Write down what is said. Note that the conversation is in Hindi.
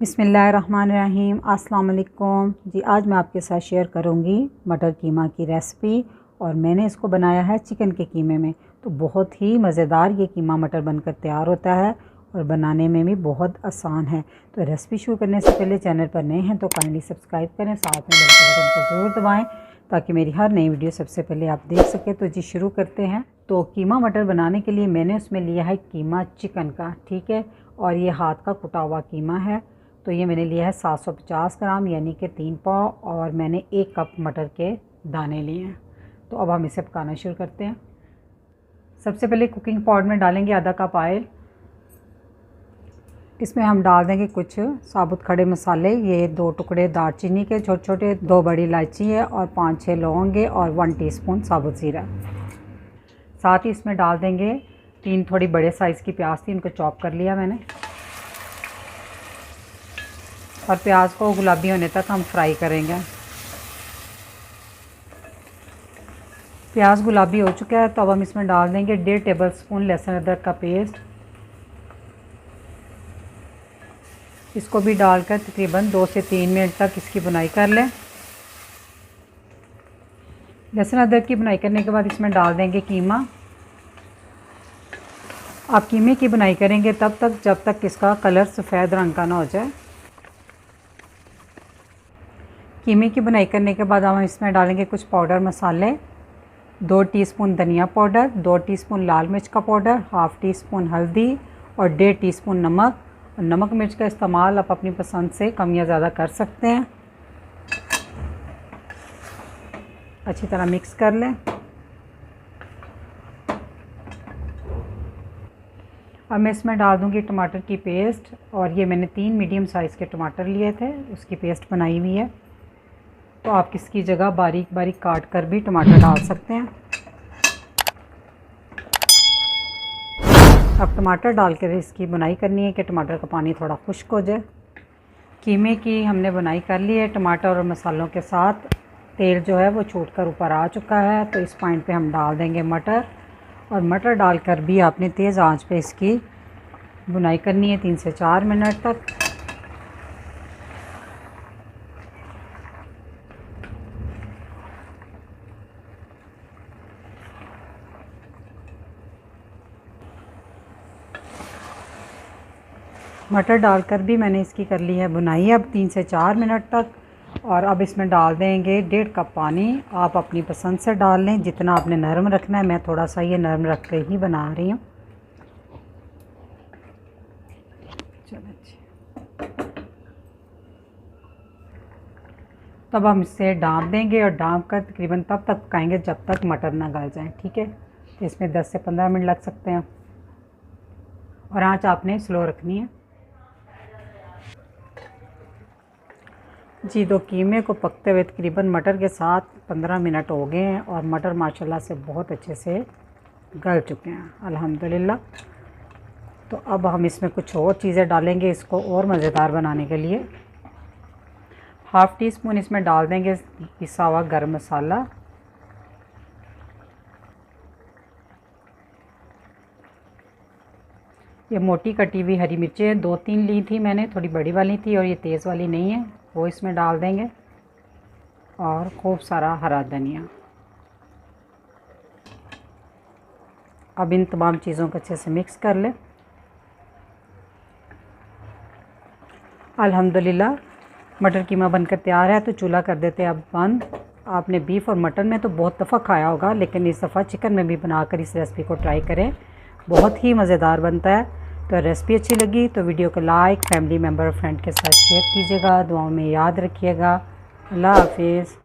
बिस्मिल्लाहिर्रहमानिर्रहीम। अस्सलाम वालेकुम जी। आज मैं आपके साथ शेयर करूंगी मटर कीमा की रेसिपी और मैंने इसको बनाया है चिकन के कीमे में। तो बहुत ही मज़ेदार ये कीमा मटर बनकर तैयार होता है और बनाने में भी बहुत आसान है। तो रेसिपी शुरू करने से पहले चैनल पर नए हैं तो काइंडली सब्सक्राइब करें, साथ में बेल के बटन को ज़रूर दबाएँ ताकि मेरी हर नई वीडियो सबसे पहले आप देख सकें। तो जी शुरू करते हैं। तो कीमा मटर बनाने के लिए मैंने उसमें लिया है कीमा चिकन का, ठीक है, और ये हाथ का कुटा हुआ कीमा है। तो ये मैंने लिया है 750 ग्राम यानी कि 3 पाव, और मैंने 1 कप मटर के दाने लिए हैं। तो अब हम इसे पकाना शुरू करते हैं। सबसे पहले कुकिंग पॉट में डालेंगे आधा कप ऑयल। इसमें हम डाल देंगे कुछ साबुत खड़े मसाले। ये 2 टुकड़े दालचीनी के छोटे छोटे, 2 बड़ी इलायची है और 5-6 लौंगे और 1 टीस्पून साबुत ज़ीरा। साथ ही इसमें डाल देंगे 3 थोड़ी बड़े साइज़ की प्याज थी, इनको चॉप कर लिया मैंने। और प्याज को गुलाबी होने तक हम फ्राई करेंगे। प्याज गुलाबी हो चुका है तो अब हम इसमें डाल देंगे 1.5 टेबलस्पून लहसुन अदरक का पेस्ट। इसको भी डालकर तकरीबन 2 से 3 मिनट तक इसकी बुनाई कर लें। लहसुन अदरक की बुनाई करने के बाद इसमें डाल देंगे कीमा। आप कीमे की बुनाई करेंगे तब तक जब तक इसका कलर सफ़ेद रंग का ना हो जाए। कीमे की बुनाई करने के बाद हम इसमें डालेंगे कुछ पाउडर मसाले। 2 टीस्पून धनिया पाउडर, 2 टीस्पून लाल मिर्च का पाउडर, हाफ़ टी स्पून हल्दी और 1.5 टीस्पून नमक। और नमक मिर्च का इस्तेमाल आप अपनी पसंद से कम या ज़्यादा कर सकते हैं। अच्छी तरह मिक्स कर लें। अब मैं इसमें डाल दूंगी टमाटर की पेस्ट, और ये मैंने 3 मीडियम साइज़ के टमाटर लिए थे, उसकी पेस्ट बनाई हुई है। तो आप किसकी जगह बारीक बारीक काट कर भी टमाटर डाल सकते हैं। अब टमाटर डालकर इसकी बुनाई करनी है कि टमाटर का पानी थोड़ा खुश्क हो जाए। कीमे की हमने बुनाई कर ली है टमाटर और मसालों के साथ। तेल जो है वो छूटकर ऊपर आ चुका है। तो इस पॉइंट पे हम डाल देंगे मटर, और मटर डालकर भी आपने तेज़ आंच पे इसकी बुनाई करनी है 3 से 4 मिनट तक। मटर डालकर भी मैंने इसकी कर ली है बुनाई अब 3 से 4 मिनट तक। और अब इसमें डाल देंगे 1.5 कप पानी। आप अपनी पसंद से डाल लें जितना आपने नरम रखना है। मैं थोड़ा सा ये नरम रख के ही बना रही हूँ। तब हम इसे ढाँप देंगे और ढाँप कर तकरीबन तब तक पकाएंगे जब तक मटर ना गल जाए, ठीक है। तो इसमें 10 से 15 मिनट लग सकते हैं, और आँच आपने स्लो रखनी है। जी, 2 कीमे को पकते हुए तकरीबन मटर के साथ 15 मिनट हो गए हैं, और मटर माशाल्लाह से बहुत अच्छे से गल चुके हैं अल्हम्दुलिल्लाह। तो अब हम इसमें कुछ और चीज़ें डालेंगे इसको और मज़ेदार बनाने के लिए। हाफ़ टी स्पून इसमें डाल देंगे पिसा हुआ गरम मसाला। ये मोटी कटी हुई हरी मिर्चें 2-3 ली थी मैंने, थोड़ी बड़ी वाली थी और ये तेज़ वाली नहीं है, वो इसमें डाल देंगे। और खूब सारा हरा धनिया। अब इन तमाम चीज़ों को अच्छे से मिक्स कर लें। अल्हम्दुलिल्लाह मटर कीमा बनकर तैयार है। तो चूल्हा कर देते हैं अब बंद। आपने बीफ और मटन में तो बहुत दफ़ा खाया होगा, लेकिन इस दफ़ा चिकन में भी बनाकर इस रेसिपी को ट्राई करें, बहुत ही मज़ेदार बनता है। तो रेसिपी अच्छी लगी तो वीडियो को लाइक, फैमिली मेम्बर और फ्रेंड के साथ शेयर कीजिएगा। दुआओं में याद रखिएगा। अल्लाह हाफिज़।